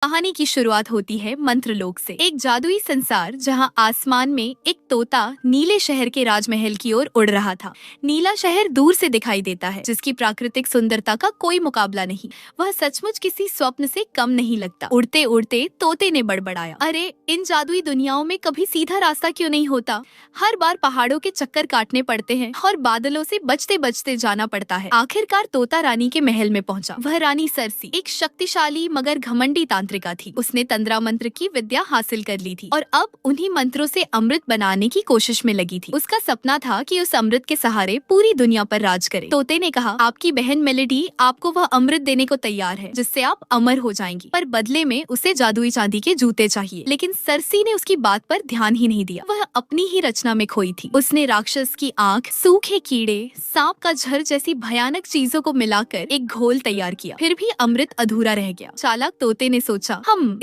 कहानी की शुरुआत होती है मंत्रलोक से, एक जादुई संसार जहां आसमान में एक तोता नीले शहर के राजमहल की ओर उड़ रहा था। नीला शहर दूर से दिखाई देता है, जिसकी प्राकृतिक सुंदरता का कोई मुकाबला नहीं। वह सचमुच किसी स्वप्न से कम नहीं लगता। उड़ते उड़ते तोते ने बड़बड़ाया, अरे इन जादुई दुनियाओं में कभी सीधा रास्ता क्यों नहीं होता? हर बार पहाड़ों के चक्कर काटने पड़ते हैं और बादलों से बचते बचते जाना पड़ता है। आखिरकार तोता रानी के महल में पहुंचा। वह रानी सरसी एक शक्तिशाली मगर घमंडी तांत्रिका थी। उसने तंत्रा मंत्र की विद्या हासिल कर ली थी और अब उन्हीं मंत्रों से अमृत बनाने की कोशिश में लगी थी। उसका सपना था कि उस अमृत के सहारे पूरी दुनिया पर राज करे। तोते ने कहा, आपकी बहन मेलेडी आपको वह अमृत देने को तैयार है जिससे आप अमर हो जाएंगी, पर बदले में उसे जादुई चांदी के जूते चाहिए। लेकिन सरसी ने उसकी बात पर ध्यान ही नहीं दिया। वह अपनी ही रचना में खोई थी। उसने राक्षस की आँख, सूखे कीड़े, सांप का झर जैसी भयानक चीजों को मिलाकर एक घोल तैयार किया। फिर भी अमृत अधूरा रह गया। चालाक तोते ने सोचा,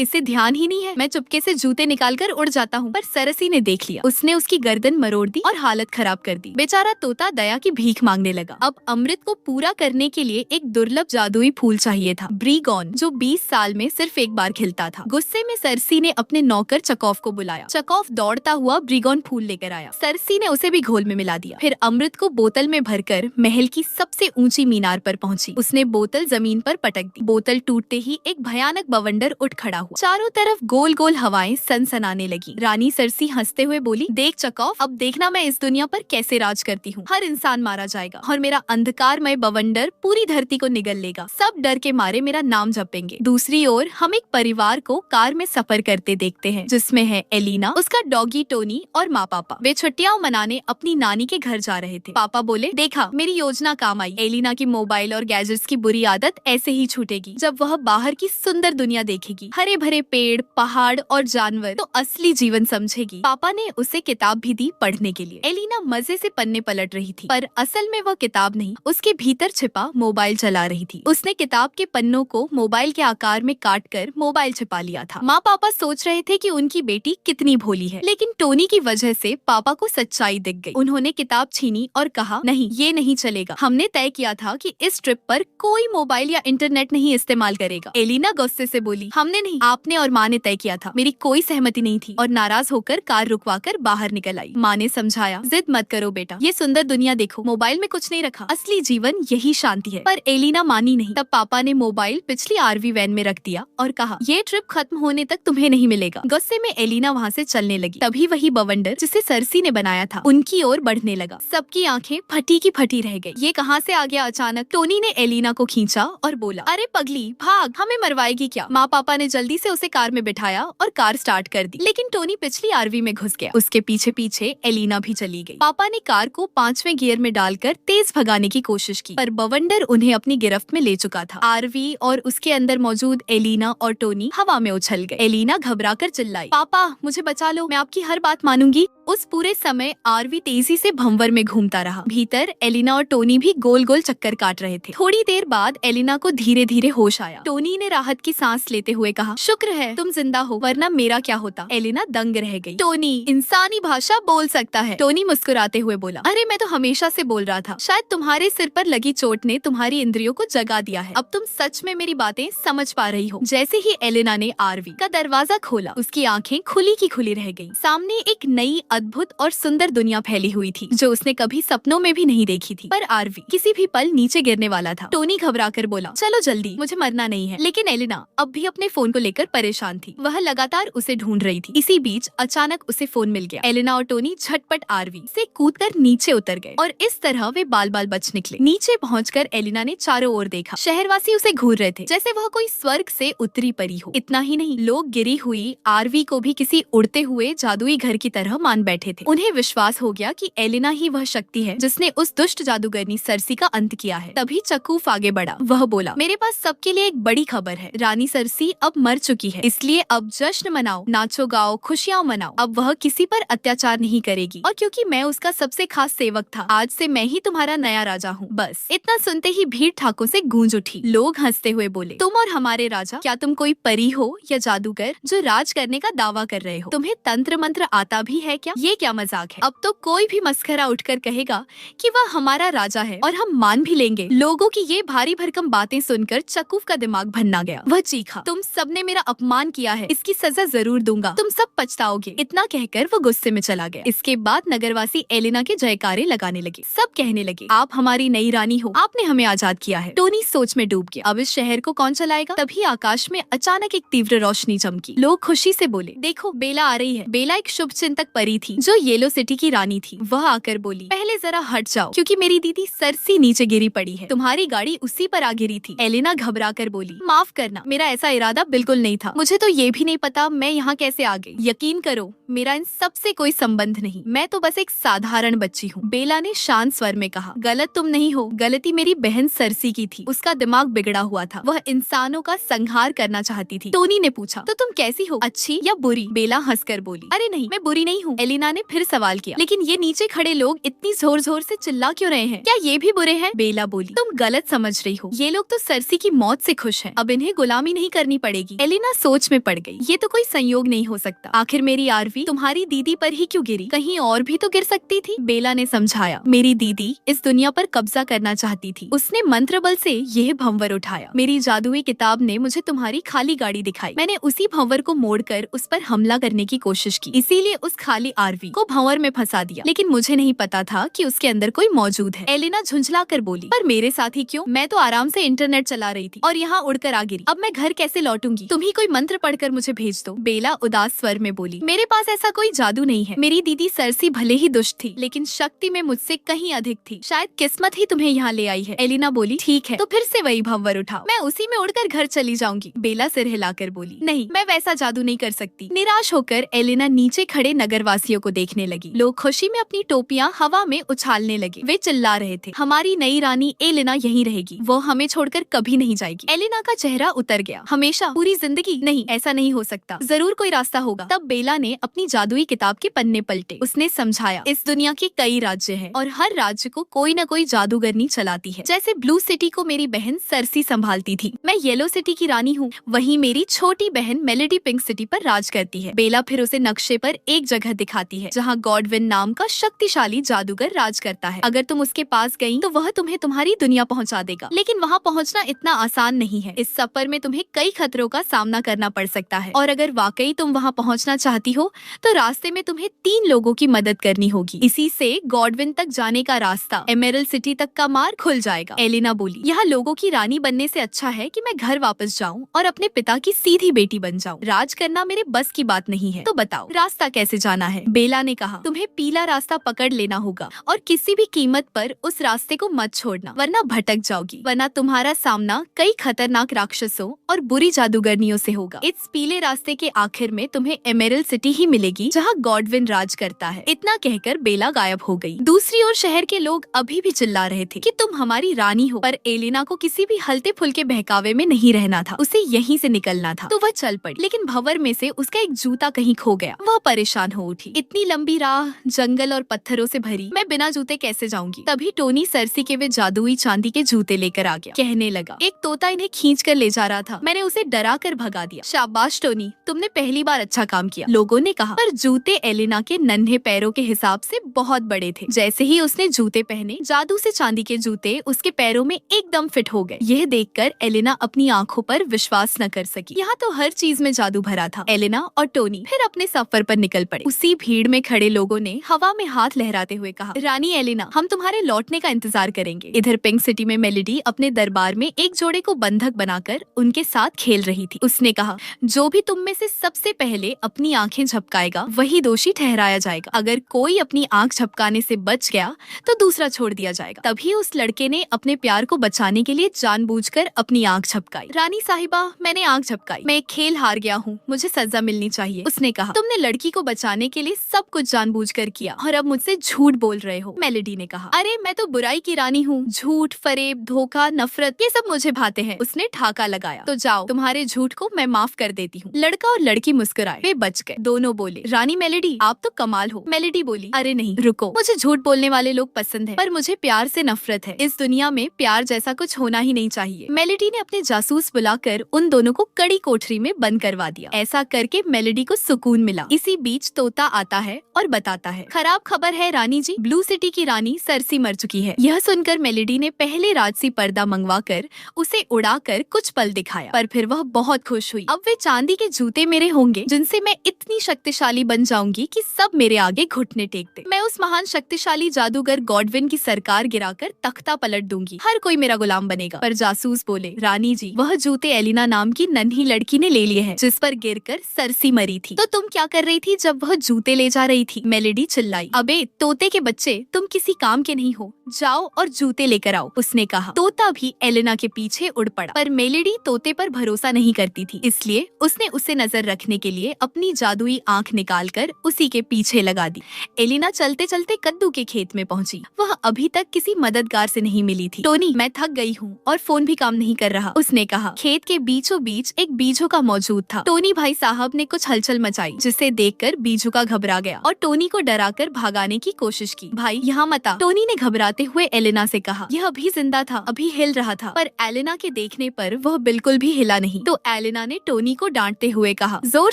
इसे ध्यान ही नहीं है, मैं चुपके से जूते निकालकर उड़ जाता हूँ। पर सरसी ने देख लिया। उसने उसकी गर्दन मरोड़ दी और हालत खराब कर दी। बेचारा तोता दया की भीख मांगने लगा। अब अमृत को पूरा करने के लिए एक दुर्लभ जादुई फूल चाहिए था, ब्रीगॉन, जो 20 साल में सिर्फ एक बार खिलता था। गुस्से में सरसी ने अपने नौकर चकॉफ को बुलाया। चकॉफ दौड़ता हुआ ब्रीगॉन फूल लेकर आया। सरसी ने उसे भी घोल में मिला दिया। फिर अमृत को बोतल में भरकर महल की सबसे ऊंची मीनार पर पहुंची। उसने बोतल जमीन पर पटक दी। बोतल टूटते ही एक भयानक बवंडर उठ खड़ा हुआ। चारों तरफ गोल गोल हवाएं सनसनाने लगी। रानी सरसी हंसते हुए बोली, देख चकॉफ, अब देखना मैं इस दुनिया पर कैसे राज करती हूँ। हर इंसान मारा जाएगा और मेरा अंधकारमय बवंडर पूरी धरती को निगल लेगा। सब डर के मारे मेरा नाम जपेंगे। दूसरी ओर हम एक परिवार को कार में सफर करते देखते हैं, जिसमें है एलिना, उसका डॉगी टोनी और माँ पापा। वे छुट्टियां मनाने अपनी नानी के घर जा रहे थे। पापा बोले, देखा मेरी योजना काम आई। एलिना की मोबाइल और गैजेट्स की बुरी आदत ऐसे ही छूटेगी जब वह बाहर की सुंदर दुनिया देखेगी। हरे भरे पेड़, पहाड़ और जानवर तो असली जीवन समझेगी। पापा ने उसे किताब भी दी पढ़ने के लिए। एलिना मजे से पन्ने पलट रही थी, पर असल में वह किताब नहीं, उसके भीतर छिपा मोबाइल चला रही थी। उसने किताब के पन्नों को मोबाइल के आकार में काटकर मोबाइल छिपा लिया था। माँ पापा सोच रहे थे कि उनकी बेटी कितनी भोली है, लेकिन टोनी की वजह से पापा को सच्चाई दिख गई। उन्होंने किताब छीनी और कहा, नहीं, ये नहीं चलेगा। हमने तय किया था कि इस ट्रिप पर कोई मोबाइल या इंटरनेट नहीं इस्तेमाल करेगा। एलिना गुस्से से बोली, हमने नहीं, आपने और माँ ने तय किया था। मेरी कोई सहमति नहीं थी, और नाराज होकर कार रुकवाकर बाहर निकल आई। माँ ने समझाया, जिद मत करो बेटा, ये सुंदर दुनिया देखो, मोबाइल में कुछ नहीं रखा, असली जीवन यही शांति है। पर एलिना मानी नहीं। तब पापा ने मोबाइल पिछली आरवी वैन में रख दिया और कहा, ये ट्रिप खत्म होने तक तुम्हें नहीं मिलेगा। गुस्से में एलिना वहाँ से चलने लगी। तभी वही बवंडर जिसे सरसी ने बनाया था उनकी ओर बढ़ने लगा। सबकी आंखें फटी की फटी रह गई। ये कहाँ से आ गया अचानक? टोनी ने एलिना को खींचा और बोला, अरे पगली, भाग, हमें मरवाएगी क्या? माँ पापा ने जल्दी से उसे कार में बिठाया और कार स्टार्ट कर दी। लेकिन टोनी पिछली आरवी में घुस गया। उसके पीछे पीछे एलिना भी चली गई। पापा ने कार को 5वें गियर में डालकर तेज भगाने की कोशिश की, पर बवंडर उन्हें अपनी गिरफ्त में ले चुका था। आरवी और उसके अंदर मौजूद एलिना और टोनी हवा में उछल गए। एलिना घबराकर चिल्लाई, पापा मुझे बचा लो, मैं आपकी हर बात मानूंगी। उस पूरे समय आरवी तेजी से भंवर में घूमता रहा। भीतर एलिना और टोनी भी गोल गोल चक्कर काट रहे थे। थोड़ी देर बाद एलिना को धीरे धीरे होश आया। टोनी ने राहत की सांस लेते हुए कहा, शुक्र है तुम जिंदा हो, वरना मेरा क्या होता? एलिना दंग रह गई। टोनी इंसानी भाषा बोल सकता है? टोनी मुस्कुराते हुए बोला, अरे मैं तो हमेशा से बोल रहा था। शायद तुम्हारे सिर पर लगी चोट ने तुम्हारी इंद्रियों को जगा दिया है। अब तुम सच में मेरी बातें समझ पा रही हो। जैसे ही एलिना ने आरवी का दरवाजा खोला, उसकी आंखें खुली की खुली रह गयी। सामने एक नई, अद्भुत और सुंदर दुनिया फैली हुई थी, जो उसने कभी सपनों में भी नहीं देखी थी। पर आरवी किसी भी पल नीचे गिरने वाला था। टोनी घबराकर बोला, चलो जल्दी, मुझे मरना नहीं है। लेकिन एलिना अब भी अपने फोन को लेकर परेशान थी। वह लगातार उसे ढूंढ रही थी। इसी बीच अचानक उसे फोन मिल गया। एलिना और टोनी झटपट आरवी से कूदकर नीचे उतर गए और इस तरह वे बाल बाल बच निकले। नीचे पहुंचकर एलिना ने चारों ओर देखा। शहरवासी उसे घूर रहे थे, जैसे वह कोई स्वर्ग से उतरी परी हो। इतना ही नहीं, लोग गिरी हुई आरवी को भी किसी उड़ते हुए जादुई घर की तरह मान बैठे थे। उन्हें विश्वास हो गया कि एलिना ही वह शक्ति है जिसने उस दुष्ट जादूगरनी सरसी का अंत किया है। तभी चकूफ आगे बढ़ा। वह बोला, मेरे पास सबके लिए एक बड़ी खबर है। रानी सरसी अब मर चुकी है, इसलिए अब जश्न मनाओ, नाचो गाओ, खुशियाँ मनाओ। अब वह किसी पर अत्याचार नहीं करेगी, और क्योंकि मैं उसका सबसे खास सेवक था, आज से मैं ही तुम्हारा नया राजा हूँ। बस इतना सुनते ही भीड़ ठाकों से गूंज उठी। लोग हंसते हुए बोले, तुम और हमारे राजा, क्या तुम कोई परी हो या जादूगर जो राज करने का दावा कर रहे हो? तुम्हें तंत्र मंत्र आता भी है क्या? ये क्या मजाक है? अब तो कोई भी मस्खरा उठकर कहेगा कि वह हमारा राजा है, और हम मान भी लेंगे। लोगों की ये भारी भरकम बातें सुनकर चकूफ का दिमाग भन्ना गया। वह चीखा, तुम सबने मेरा अपमान किया है, इसकी सजा जरूर दूंगा, तुम सब पछताओगे। इतना कहकर वो गुस्से में चला गया। इसके बाद नगरवासी एलिना के जयकारे लगाने लगे। सब कहने लगे, आप हमारी नई रानी हो, आपने हमें आजाद किया है। टोनी सोच में डूब गया, अब इस शहर को कौन चलाएगा। तभी आकाश में अचानक एक तीव्र रोशनी चमकी। लोग खुशी से बोले, देखो बेला आ रही है। बेला एक शुभ चिंतक परी थी जो येलो सिटी की रानी थी। वह आकर बोली, पहले जरा हट जाओ क्योंकि मेरी दीदी सरसी नीचे गिरी पड़ी है। तुम्हारी गाड़ी उसी पर आ गिरी थी। एलिना घबरा कर बोली, माफ करना, मेरा ऐसा इरादा बिल्कुल नहीं था। मुझे तो ये भी नहीं पता मैं यहाँ कैसे आ गई। यकीन करो मेरा इन सब से कोई संबंध नहीं, मैं तो बस एक साधारण बच्ची हूँ। बेला ने शांत स्वर में कहा, गलत तुम नहीं हो, गलती मेरी बहन सरसी की थी। उसका दिमाग बिगड़ा हुआ था, वह इंसानों का संहार करना चाहती थी। टोनी ने पूछा, तो तुम कैसी हो, अच्छी या बुरी? बेला हंसकर बोली, अरे नहीं, मैं बुरी नहीं हूँ। एलिना ने फिर सवाल किया, लेकिन ये नीचे खड़े लोग इतनी जोर जोर से चिल्ला क्यों रहे हैं? क्या ये भी बुरे हैं? बेला बोली, तुम गलत समझ रही हो, ये लोग तो सरसी की मौत से खुश हैं। अब इन्हें गुलामी नहीं करनी पड़ेगी। एलिना सोच में पड़ गई, ये तो कोई संयोग नहीं हो सकता। आखिर मेरी आरवी तुम्हारी दीदी पर ही क्यों गिरी? कहीं और भी तो गिर सकती थी। बेला ने समझाया, मेरी दीदी इस दुनिया पर कब्जा करना चाहती थी, उसने मंत्र बल से यह भंवर उठाया। मेरी जादुई किताब ने मुझे तुम्हारी खाली गाड़ी दिखाई, मैंने उसी भंवर को मोड़कर उस पर हमला करने की कोशिश की, इसीलिए उस खाली आरवी को भंवर में फंसा दिया। लेकिन मुझे नहीं पता था कि उसके अंदर कोई मौजूद है। एलिना झुंझला कर बोली, पर मेरे साथ ही क्यों? मैं तो आराम से इंटरनेट चला रही थी और यहाँ उड़कर आ गिरी। अब मैं घर कैसे लौटूंगी? तुम ही कोई मंत्र पढ़कर मुझे भेज दो। बेला उदास स्वर में बोली, मेरे पास ऐसा कोई जादू नहीं है। मेरी दीदी सरसी भले ही दुष्ट थी, लेकिन शक्ति में मुझसे कहीं अधिक थी। शायद किस्मत ही तुम्हें यहाँ ले आई है। एलिना बोली, ठीक है, तो फिर से वही भंवर उठाओ, मैं उसी में उड़कर घर चली जाऊंगी। बेला सिर हिलाकर बोली, नहीं, मैं वैसा जादू नहीं कर सकती। निराश होकर एलिना नीचे खड़े नगरवासियों को देखने लगी। लोग खुशी में अपनी टोपियां हवा में उछालने लगे। वे चिल्ला रहे थे, हमारी नई रानी एलिना यहीं रहेगी, वो हमें छोड़कर कभी नहीं जाएगी। एलिना का चेहरा उतर गया, हमेशा, पूरी जिंदगी? नहीं, ऐसा नहीं हो सकता, जरूर कोई रास्ता होगा। तब बेला ने अपनी जादुई किताब के पन्ने पलटे। उसने समझाया, इस दुनिया के कई राज्य हैं और हर राज्य को कोई न कोई जादूगरनी चलाती है। जैसे ब्लू सिटी को मेरी बहन सरसी संभालती थी, मैं येलो सिटी की रानी हूँ। वहीं मेरी छोटी बहन मेलेडी पिंक सिटी पर राज करती है। बेला फिर उसे नक्शे पर एक जगह दिखाती है जहाँ गॉडविन नाम का शक्तिशाली जादूगर राज करता है। अगर तुम उसके पास गई तो वह तुम्हें तुम्हारी दुनिया पहुँचा देगा, लेकिन वहाँ पहुँचना इतना आसान नहीं है। इस सफर में तुम्हें कई खतरों का सामना करना पड़ सकता है, और अगर वाकई तुम वहाँ पहुँचना चाहती हो तो रास्ते में तुम्हें 3 लोगों की मदद करनी होगी। इसी से गॉडविन तक जाने का रास्ता, एमेरल्ड सिटी तक का मार्ग खुल जाएगा। एलिना बोली, यहाँ लोगों की रानी बनने से अच्छा है कि मैं घर वापस जाऊँ और अपने पिता की सीधी बेटी बन जाऊँ। राज करना मेरे बस की बात नहीं है। तो बताओ रास्ता कैसे जाना है? बेला ने कहा, तुम्हें पीला रास्ता पकड़ लेना होगा और किसी भी कीमत पर उस रास्ते को मत छोड़ना, वरना भटक जाओगी। वरना तुम्हारा सामना कई खतरनाक राक्षसों और बुरी जादूगरनियों से होगा। इस पीले रास्ते के आखिर में तुम्हें एमेरल्ड सिटी ही मिलेगी जहाँ गॉडविन राज करता है। इतना कहकर बेला गायब हो गई। दूसरी ओर शहर के लोग अभी भी चिल्ला रहे थे कि तुम हमारी रानी हो, पर एलिना को किसी भी हल्के फुल्के बहकावे में नहीं रहना था, उसे यहीं से निकलना था। तो वह चल पड़ी, लेकिन भंवर में से उसका एक जूता कहीं खो गया। वह परेशान हो उठी, इतनी लंबी राह, जंगल और पत्थरों से भरी, मैं बिना जूते कैसे जाऊंगी? तभी टोनी सरसी के वे जादुई चांदी के जूते लेकर आ गया। कहने लगा, एक तोता इन्हें खींच कर ले जा रहा था, मैंने उसे डरा कर भगा दिया। शाबाश टोनी, तुमने पहली बार अच्छा काम किया, लोगों ने कहा। पर जूते एलिना के नन्हे पैरों के हिसाब से बहुत बड़े थे। जैसे ही उसने जूते पहने, जादू से चांदी के जूते उसके पैरों में एकदम फिट हो गए। यह देखकर एलिना अपनी आंखों पर विश्वास न कर सकी। यहाँ तो हर चीज में जादू भरा था। एलिना और टोनी फिर अपने सफर पर निकल पड़े। उसी भीड़ में खड़े लोगों ने हवा में हाथ लहराते हुए कहा, रानी एलिना, हम तुम्हारे लौटने का इंतजार करेंगे। इधर पिंक सिटी में मेलेडी अपने दरबार में एक जोड़े को बंधक बनाकर उनके साथ खेल रही थी। उसने कहा, जो भी तुम में से सबसे पहले अपनी आंखें झपकाएगा वही दोषी ठहराया जाएगा। अगर कोई अपनी आंख झपकाने से बच गया तो दूसरा छोड़ दिया जाएगा। तभी उस लड़के ने अपने प्यार को बचाने के लिए जानबूझकर अपनी आंख झपकाई। रानी साहिबा, मैंने आंख झपकाई, मैं एक खेल हार गया हूँ, मुझे सजा मिलनी चाहिए। उसने कहा, तुमने लड़की को बचाने के लिए सब कुछ जानबूझकर किया और अब मुझसे झूठ बोल रहे हो। मेलेडी ने कहा, अरे मैं तो बुराई की रानी हूँ, झूठ, फरेब, धोखा, नफरत, ये सब मुझे भाते हैं। उसने ठाका लगाया, तो जाओ, तुम्हारे झूठ को मैं माफ कर देती हूँ। लड़का और लड़की मुस्कुराए, वे बच गए। दोनों बोले, रानी मेलेडी, आप तो कमाल हो। मेलेडी बोली, अरे नहीं, रुको, मुझे झूठ बोलने वाले लोग पसंद है, पर मुझे प्यार से नफरत है। इस दुनिया में प्यार जैसा कुछ होना ही नहीं चाहिए। मेलेडी ने अपने जासूस बुलाकर उन दोनों को कड़ी कोठरी में बंद करवा दिया। ऐसा करके मेलेडी को सुकून मिला। इसी बीच तोता आता है और बताता है, खराब खबर है रानी जी, ब्लू सिटी की रानी सरसी मर चुकी है। यह सुनकर मेलेडी ने पहले राजसी पर्दा मंगवा कर उसे उड़ाकर कुछ पल दिखाया, पर फिर वह बहुत खुश हुई। अब वे चांदी के जूते मेरे होंगे जिनसे मैं इतनी शक्तिशाली बन जाऊंगी कि सब मेरे आगे घुटने टेक दे। मैं उस महान शक्तिशाली जादूगर गॉडविन की सरकार गिराकर तख्ता पलट दूंगी। हर कोई मेरा गुलाम बनेगा। पर जासूस बोले, रानी जी, वह जूते एलिना नाम की नन्ही लड़की ने ले लिए हैं, जिस पर गिरकर सरसी मरी थी। तो तुम क्या कर रही थी जब वह जूते ले जा रही थी? मेलेडी चिल्लाई। अबे तोते के बच्चे, तुम किसी काम के नहीं हो, जाओ और जूते लेकर आओ, उसने कहा। तोता भी एलिना के पीछे उड़ पड़ा, पर मेलेडी तोते पर भरोसा नहीं करती थी, इसलिए उसने उसे नजर रखने के लिए अपनी जादुई आंख निकालकर उसी के पीछे लगा दी। एलिना चलते चलते कद्दू के खेत में पहुंची। वह अभी तक किसी मददगार से नहीं मिली थी। टोनी, मैं थक गई हूँ और फोन भी काम नहीं कर रहा, उसने कहा। खेत के बीचों बीच एक बीजू का मौजूद था। टोनी भाई साहब ने कुछ हलचल मचाई, जिसे देखकर बीजू का घबरा गया और टोनी को डराकर भगाने की कोशिश की। भाई यहाँ मत आ, टोनी ने घबराते हुए एलिना से कहा। यह अभी जिंदा था, अभी हिल रहा था, पर एलिना के देखने पर वह बिल्कुल भी हिला नहीं। तो एलिना ने टोनी को डांटते हुए कहा, जोर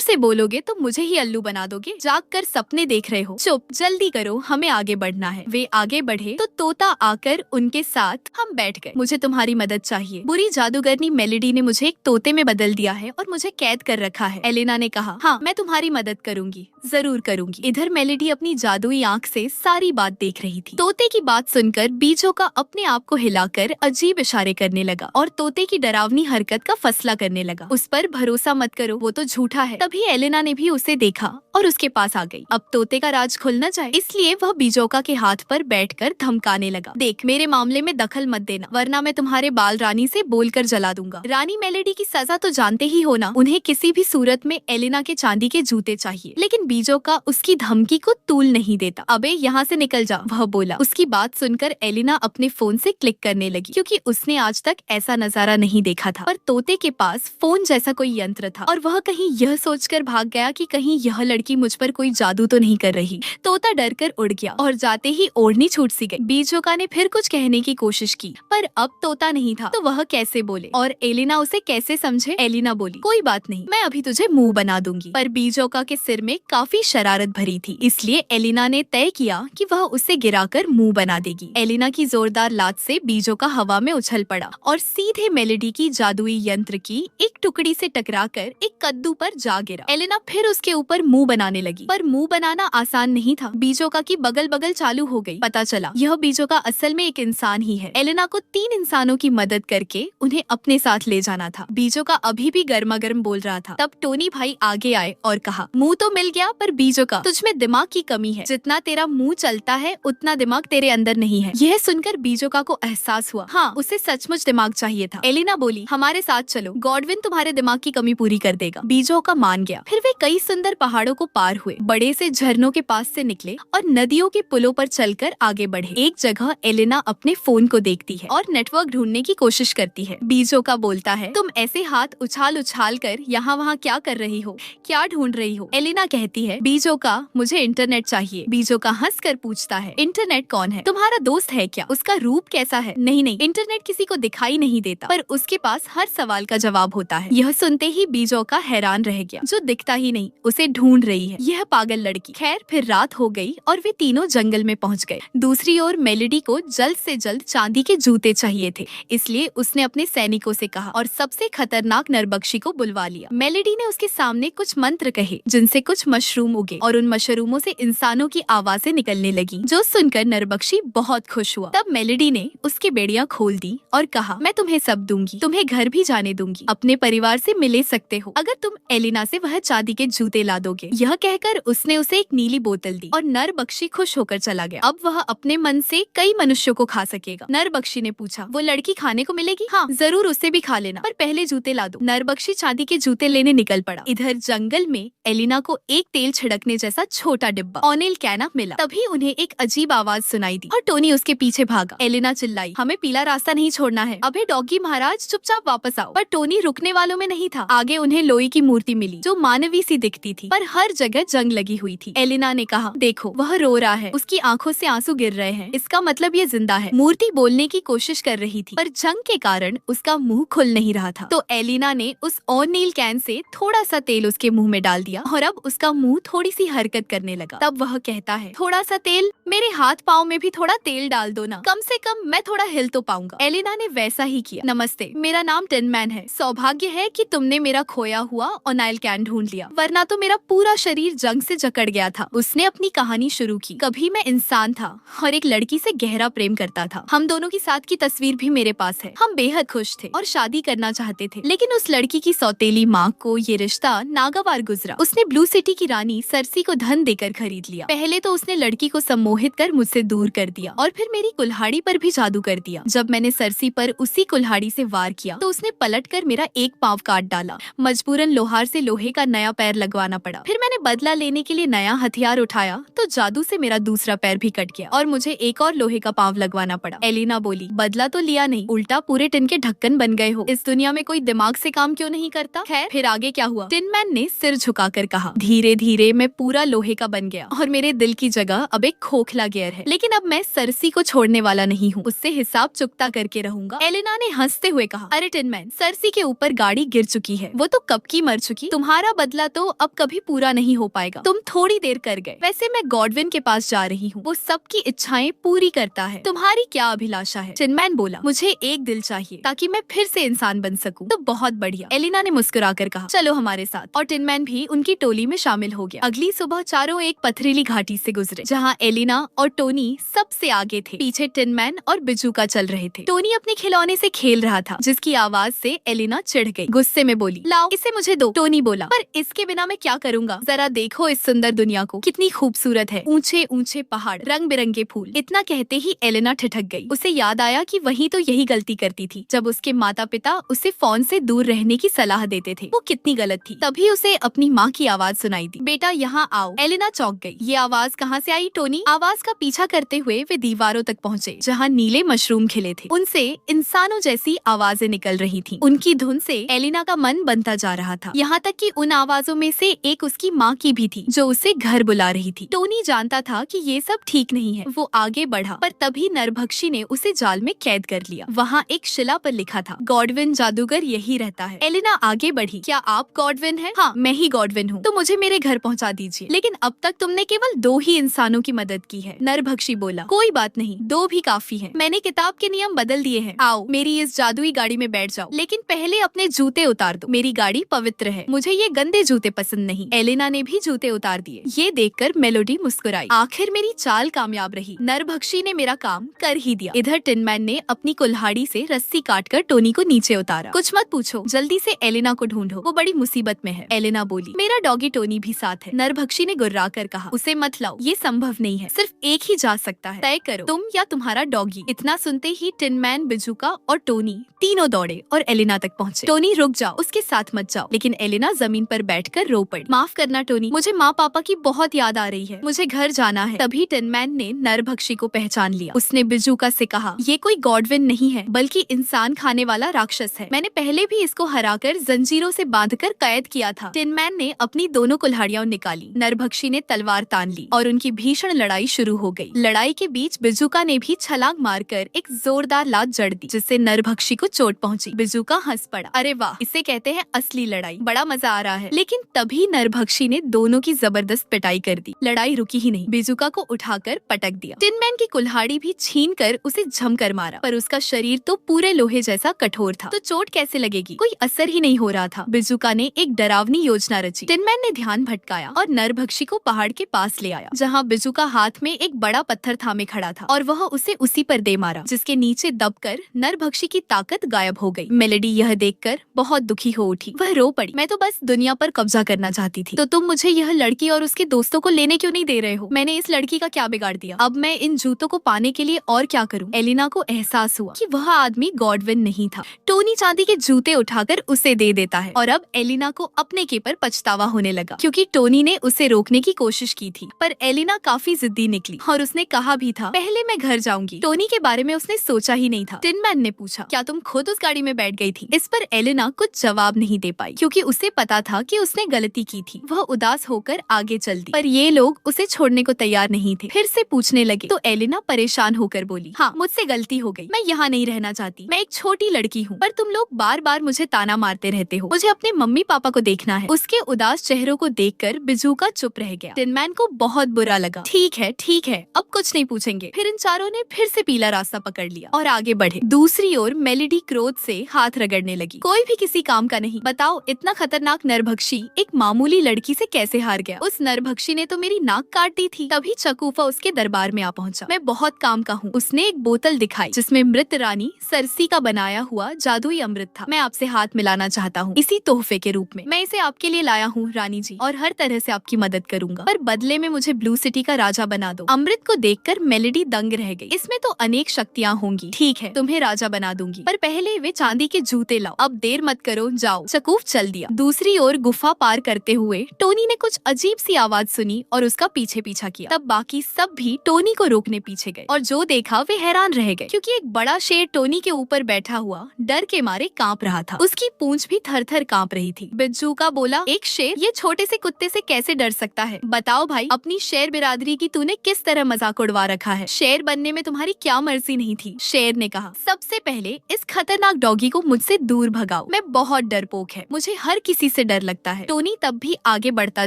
से बोलोगे तो मुझे ही अल्लू बना दोगे, जाग कर सपने देख रहे हो। चुप, जल्दी करो, हमें आगे बढ़ना है। वे आगे बढ़े तो तोता आकर उनके साथ हम बैठ गए। मुझे तुम्हारी मदद चाहिए। बुरी जादूगरनी मेलेडी ने मुझे एक तोते में बदल दिया है और मुझे कैद कर रखा है, एलिना ने कहा। हाँ, मैं तुम्हारी मदद करूंगी, जरूर करूंगी। इधर मेलेडी अपनी जादुई आंख से सारी बात देख रही थी। तोते की बात सुनकर बीजो का अपने आप को हिलाकर अजीब इशारे करने लगा और तोते की डरावनी हरकत का फैसला करने लगा। उस पर भरोसा मत करो, वो तो झूठा है। तभी एलिना ने भी उसे देखा और उसके पास आ गई। अब तोते का राज खुल न जाए, इसलिए वह बीजोका के हाथ पर बैठकर धमकाने लगा। देख, मेरे मामले में दखल मत देना, वरना मैं तुम्हारे बाल रानी से बोलकर जला दूंगा। रानी मेलेडी की सजा तो जानते ही हो ना, उन्हें किसी भी सूरत में एलिना के चांदी के जूते चाहिए। लेकिन बीजोका उसकी धमकी को तूल नहीं देता। अबे यहाँ से निकल जा, वह बोला। उसकी बात सुनकर एलिना अपने फोन से क्लिक करने लगी, क्योंकि उसने आज तक ऐसा नजारा नहीं देखा था। पर तोते के पास फोन जैसा कोई यंत्र था और वह कहीं यह सोचकर भाग गया कि कहीं यह लड़की मुझ पर कोई जादू तो नहीं कर रही। तोता डरकर उड़ गया और जाते ही ओढ़नी छूट सी गई। बीजोका ने फिर कुछ कहने की कोशिश की, पर अब तोता नहीं था तो वह कैसे बोले और एलिना उसे कैसे समझे। एलिना बोली, कोई बात नहीं, मैं अभी तुझे मुंह बना दूंगी। पर बीजोका के सिर में काफी शरारत भरी थी, इसलिए एलिना ने तय किया कि वह उसे गिराकर मुंह बना देगी। एलिना की जोरदार लात से बीजोका हवा में उछल पड़ा और सीधे मेलेडी की जादुई यंत्र की एक टुकड़ी से टकराकर एक कद्दू पर जा गिरा। एलिना फिर उसके ऊपर मुंह बनाने लगी, पर मुंह बनाना आसान नहीं था। बीजोका की बगल बगल चालू हो गई। पता चला यह बीजोका असल में एक इंसान ही है। एलिना को 3 इंसानों की मदद करके उन्हें अपने साथ ले जाना था। बीजोका अभी भी गर्मा गर्म बोल रहा था। तब टोनी भाई आगे आए और कहा, मुंह तो मिल गया, पर बीजोका, तुझमें दिमाग की कमी है। जितना तेरा मुंह चलता है उतना दिमाग तेरे अंदर नहीं है। यह सुनकर बीजोका को एहसास हुआ, हाँ, उसे सचमुच दिमाग चाहिए था। एलिना बोली, हमारे साथ चलो, गॉडविन तुम्हारे दिमाग की कमी पूरी कर देगा। बीजोका मान गया। फिर वे कई सुंदर पहाड़ों को पार हुए, बड़े से झरनों के पास से निकले और नदियों के पुलों पर चलकर आगे बढ़े। एक जगह एलिना अपने फोन को देखती है और नेटवर्क ढूंढने की कोशिश करती है। बीजोका बोलता है, तुम ऐसे हाथ उछाल उछाल कर यहाँ वहाँ क्या कर रही हो, क्या ढूंढ रही हो? एलिना कहती है, बीजोका, मुझे इंटरनेट चाहिए। बीजोका हंसकर पूछता है, इंटरनेट कौन है? तुम्हारा दोस्त है क्या? उसका रूप कैसा है? नहीं नहीं, इंटरनेट किसी को दिखाई नहीं देता, पर उसके पास हर सवाल का जवाब होता है। यह सुनते ही बीजोका हैरान रह गया। जो दिखता ही नहीं, उसे ढूंढ रही है यह पागल लड़की। खैर, फिर रात हो गई और वे तीनों जंगल में पहुंच गए। दूसरी ओर मेलेडी को जल्द से जल्द चांदी के जूते चाहिए थे, इसलिए उसने अपने सैनिकों से कहा और सबसे खतरनाक नरबख्शी को बुलवा लिया। मेलेडी ने उसके सामने कुछ मंत्र कहे, जिनसे कुछ मशरूम उगे और उन मशरूमों से इंसानों की आवाजें निकलने लगी, जो सुनकर नरबख्शी बहुत खुश हुआ। तब मेलेडी ने उसके बेड़ियां खोल दी और कहा, मैं तुम्हें सब दूंगी, तुम्हें घर भी जाने दूंगी, अपने परिवार से मिले सकते हो, अगर तुम एलिना से वह चांदी के जूते ला दोगे। यह कहकर उसने उसे एक नीली बोतल दी और नरबख्शी खुश होकर चला गया। अब वह अपने मन से कई मनुष्यों को खा सकेगा। नरबख्शी ने पूछा, वो लड़की खाने को मिलेगी? हाँ, जरूर, उसे भी खा लेना, पर पहले जूते ला दो। नरबख्शी चांदी के जूते लेने निकल पड़ा। इधर जंगल में एलिना को एक तेल छिड़कने जैसा छोटा डिब्बा ओनिल कैना मिला। तभी उन्हें एक अजीब आवाज सुनाई दी और टोनी उसके पीछे भागा। एलिना चिल्लाई, हमें पीला रास्ता नहीं छोड़ना है। अबे डॉगी महाराज, चुपचाप वापस आओ। पर टोनी रुकने वालों में नहीं था। आगे उन्हें लोई की मूर्ति मिली, जो मानवी सी दिखती थी, पर हर जगह जंग लगी हुई थी। एलिना ने कहा, देखो, वह रो रहा है, उसकी आंखों से आंसू गिर रहे हैं, इसका मतलब ये जिंदा है। मूर्ति बोलने की कोशिश कर रही थी, पर जंग के कारण उसका मुंह खुल नहीं रहा था। तो एलिना ने उस ओनिल कैन से थोड़ा सा तेल उसके मुंह में डाल दिया और अब उसका मुंह थोड़ी सी हरकत करने लगा। तब वह कहता है, थोड़ा सा तेल, मेरे हाथ पाँव में भी थोड़ा तेल डाल दो ना, कम से कम मैं थोड़ा हिल तो पाऊंगा। एलिना ने वैसा ही किया। नमस्ते, मेरा नाम टिन मैन है, सौभाग्य है कि तुमने मेरा खोया हुआ ओनाइल कैन ढूंढ लिया, वरना तो मेरा पूरा शरीर जंग से जकड़ गया था। उसने अपनी कहानी शुरू की। कभी मैं इंसान था और एक लड़की से गहरा प्रेम करता था। हम दोनों की साथ की तस्वीर भी मेरे पास है। हम बेहद खुश थे और शादी करना चाहते थे, लेकिन उस लड़की की सौतेली माँ को ये रिश्ता नागवार गुजरा। उसने ब्लू सिटी की रानी सरसी को धन देकर खरीद लिया। पहले तो उसने लड़की को सम्मोहित कर मुझसे दूर कर दिया और फिर मेरी कुल्हाड़ी पर भी जादू कर दिया। जब मैंने सरसी पर उसी कुल्हाड़ी से वार किया तो उसने पलटकर मेरा एक पांव काट डाला। मजबूरन लोहार से लोहे का नया पैर लगवाना पड़ा। फिर मैंने बदला लेने के लिए नया हथियार उठाया तो जादू से मेरा दूसरा पैर भी कट गया और मुझे एक और लोहे का पांव लगवाना पड़ा। एलिना बोली, बदला तो लिया नहीं, उल्टा पूरे टिन के ढक्कन बन गए हो। इस दुनिया में कोई दिमाग से काम क्यों नहीं करता? खैर, फिर आगे क्या हुआ? टिन मैन ने सिर झुकाकर कहा, धीरे धीरे मैं पूरा लोहे का बन गया और मेरे दिल की जगह अब एक खोखला गियर है। लेकिन अब मैं सरसी को छोड़ने वाला नहीं हूँ, उससे हिसाब चुकता करके रहूंगा। एलिना ने हंसते हुए कहा, अरे टिन मैन, सरसी के ऊपर गाड़ी गिर चुकी है, वो तो कब की मर चुकी। तुम्हारा बदला तो अब कभी पूरा नहीं हो पाएगा। तुम थोड़ी देर कर गए। वैसे मैं गॉडविन के पास जा रही हूँ, वो सबकी इच्छाएं पूरी करता है। तुम्हारी क्या अभिलाषा है? टिन मैन बोला, मुझे एक दिल चाहिए ताकि मैं फिर से इंसान बन सकूं। तो बहुत बढ़िया, एलिना ने मुस्कुराकर कहा, चलो हमारे साथ। और टिन मैन भी उनकी टोली में शामिल हो गया। अगली सुबह चारों एक पथरीली घाटी से गुजरे, जहाँ एलिना और टोनी सबसे आगे थे। पीछे टिन मैन और बिजूका चल रहे थे। टोनी अपने खिलौने से खेल रहा था, जिसकी आवाज से एलिना चिढ़ गई। गुस्से में बोली, लाओ इसे मुझे दो। टोनी बोला, पर इसके बिना मैं क्या करूँगा? जरा देखो इस सुंदर दुनिया को, कितनी खूबसूरत है। ऊंचे ऊंचे पहाड़, रंग बिरंगे फूल। इतना कहते ही एलिना ठिठक गई। उसे याद आया कि वही तो यही गलती करती थी जब उसके माता पिता उसे फोन से दूर रहने की सलाह देते थे। वो कितनी गलत थी। तभी उसे अपनी माँ की आवाज सुनाई दी, बेटा यहाँ आओ। एलिना चौंक गई। ये आवाज कहाँ से आई? टोनी आवाज का पीछा करते हुए वे दीवारों तक पहुँचे, जहाँ नीले मशरूम खिले थे। उनसे इंसानों जैसी आवाजें निकल रही थी। उनकी धुन से एलिना का मन बनता जा रहा था, यहाँ तक कि उन आवाजों में से एक उसकी माँ की भी थी, जो उसे घर बुला रही थी। टोनी जानता था कि ये सब ठीक नहीं है। वो आगे बढ़ा, पर तभी नरभक्षी ने उसे जाल में कैद कर लिया। वहाँ एक शिला पर लिखा था, गॉडविन जादूगर यही रहता है। एलिना आगे बढ़ी, क्या आप गॉडविन हैं? हाँ, मैं ही गॉडविन हूँ। तो मुझे मेरे घर पहुँचा दीजिए। लेकिन अब तक तुमने केवल 2 ही इंसानों की मदद की है। नरभक्षी बोला, कोई बात नहीं, 2 भी काफी है। मैंने किताब के नियम बदल दिए हैं। आओ मेरी इस जादुई गाड़ी में बैठ जाओ, लेकिन पहले अपने जूते उतार दो। मेरी गाड़ी पवित्र है, मुझे ये गंदे जूते पसंद नहीं। एलिना ने भी जूते उतार दिए। ये देखकर मेलोडी मुस्कुराई। आखिर मेरी चाल कामयाब रही। नरभक्षी ने मेरा काम कर ही दिया। इधर टिन मैन ने अपनी कुल्हाड़ी से रस्सी काटकर टोनी को नीचे उतारा। कुछ मत पूछो, जल्दी से एलिना को ढूंढो, वो बड़ी मुसीबत में है। एलिना बोली, मेरा डॉगी टोनी भी साथ है। नरभक्षी ने गुर्रा कर कहा, उसे मत लाओ, ये संभव नहीं है। सिर्फ एक ही जा सकता है। तय करो, तुम या तुम्हारा डॉगी। इतना सुनते ही टिन मैन, बिजूका और टोनी तीनों दौड़े और एलिना तक पहुँचे। टोनी रुक जाओ, उसके साथ मत जाओ। लेकिन एलिना जमीन पर बैठकर रो पड़ी। माफ करना टोनी, मुझे माँ पापा की बहुत याद आ रही है, मुझे घर जाना है। तभी टिन मैन ने नरभक्षी को पहचान लिया। उसने बिजूका से कहा, ये कोई गॉडविन नहीं है, बल्कि इंसान खाने वाला राक्षस है। मैंने पहले भी इसको हराकर जंजीरों से बांधकर कैद किया था। टिन मैन ने अपनी दोनों कुल्हाड़ियां निकाली। नरभक्षी ने तलवार तान ली और उनकी भीषण लड़ाई शुरू हो गई। लड़ाई के बीच बिजूका ने भी छलांग मारकर एक जोरदार लात जड़ दी, जिससे नरभक्षी को चोट पहुंची। बिजूका हंस पड़ा, अरे वाह, इसे कहते हैं असली लड़ाई, बड़ा मजा आ रहा है। लेकिन तभी नरभक्षी ने दोनों की जबरदस्त पिटाई कर दी। लड़ाई रुकी ही नहीं, बिजूका को उठाकर पटक दिया। टिन मैन की कुल्हाड़ी भी छीनकर उसे जमकर मारा, पर उसका शरीर तो पूरे लोहे जैसा कठोर था, तो चोट कैसे लगेगी? कोई असर ही नहीं हो रहा था। बिजूका ने एक डरावनी योजना रची। टिन मैन ने ध्यान भटकाया और नरभक्षी को पहाड़ के पास ले आया, जहाँ बिजूका हाथ में एक बड़ा पत्थर थामे खड़ा था और वह उसे उसी पर दे मारा, जिसके नीचे दबकर नरभक्षी की ताकत गायब हो गई। मेलेडी यह देखकर बहुत दुखी हो उठी। वह रो पड़ी, मैं तो बस दुनिया पर कब्जा करना चाहती थी, तो तुम मुझे यह लड़की और उसके दोस्तों को लेने क्यों नहीं दे रहे हो? मैंने इस लड़की का क्या बिगाड़ दिया? अब मैं इन जूतों को पाने के लिए और क्या करूं? एलिना को एहसास हुआ कि वह आदमी गॉडविन नहीं था। टोनी चांदी के जूते उठाकर उसे दे देता है और अब एलिना को अपने के पर पछतावा होने लगा, क्योंकि टोनी ने उसे रोकने की कोशिश की थी। पर एलिना काफी जिद्दी निकली और उसने कहा भी था, पहले मैं घर जाऊंगी। टोनी के बारे में उसने सोचा ही नहीं था। टिन मैन ने पूछा, क्या तुम खुद उस गाड़ी में बैठ गई थी? इस पर एलिना कुछ जवाब नहीं दे पाई, क्योंकि उसे पता था कि उसने गलती की थी। वह उदास होकर आगे चल दी, पर ये लोग उसे छोड़ने को तैयार नहीं थे। फिर से पूछने लगे तो एलिना परेशान होकर बोली, हाँ मुझसे गलती हो गई, मैं यहाँ नहीं रहना चाहती, मैं एक छोटी लड़की हूँ, पर तुम लोग बार बार मुझे ताना मारते रहते हो, मुझे अपने मम्मी पापा को देखना है। उसके उदास चेहरों को देखकर बिजूका चुप रह गया। टिन मैन को बहुत बुरा लगा। ठीक है, अब कुछ नहीं पूछेंगे। फिर इन चारों ने फिर से पीला रास्ता पकड़ लिया और आगे बढ़े। दूसरी ओर मेलेडी क्रोध से हाथ रगड़ने लगी। कोई भी किसी काम का नहीं। बताओ इतना खतरनाक नरभक्षी एक मामूली लड़की से कैसे हार गया? उस नरभक्षी ने तो मेरी नाक काट दी थी। तभी चकूफा उसके दरबार में आ पहुंचा। मैं बहुत काम का हूँ। उसने एक बोतल दिखाई जिसमें मृत रानी सरसी का बनाया हुआ जादुई अमृत था। मैं आपसे हाथ मिलाना चाहता हूँ इसी तोहफे के रूप में। मैं इसे आपके लिए लाया हूँ रानी जी, और हर तरह से आपकी मदद करूंगा, पर बदले में मुझे ब्लू सिटी का राजा बना दो। अमृत को देखकर मेलेडी दंग रह गई। इसमें तो अनेक शक्तियाँ होंगी। ठीक है, तुम्हें राजा बना दूंगी, पर पहले वे चांदी के जूते लाओ। अब देर मत करो, जाओ। चकूफ चल दिया। दूसरी ओर गुफा पार करते हुए टोनी ने कुछ अजीब सी आवाज सुनी और उसका पीछे पीछा किया। तब बाकी सब भी टोनी को रोकने पीछे गए, और जो देखा वे हैरान रह गए, क्योंकि एक बड़ा शेर टोनी के ऊपर बैठा हुआ डर के मारे कांप रहा था। उसकी पूंछ भी थर थर कांप रही थी। बिज्जूका बोला, एक शेर ये छोटे से कुत्ते से कैसे डर सकता है? बताओ भाई, अपनी शेर बिरादरी की तूने किस तरह मजाक उड़वा रखा है? शेर बनने में तुम्हारी क्या मर्जी नहीं थी? शेर ने कहा, सबसे पहले इस खतरनाक डॉगी को मुझसे दूर भगाओ। मैं बहुत डरपोक है, मुझे हर किसी से डर लगता है। टोनी तब भी आगे बढ़ता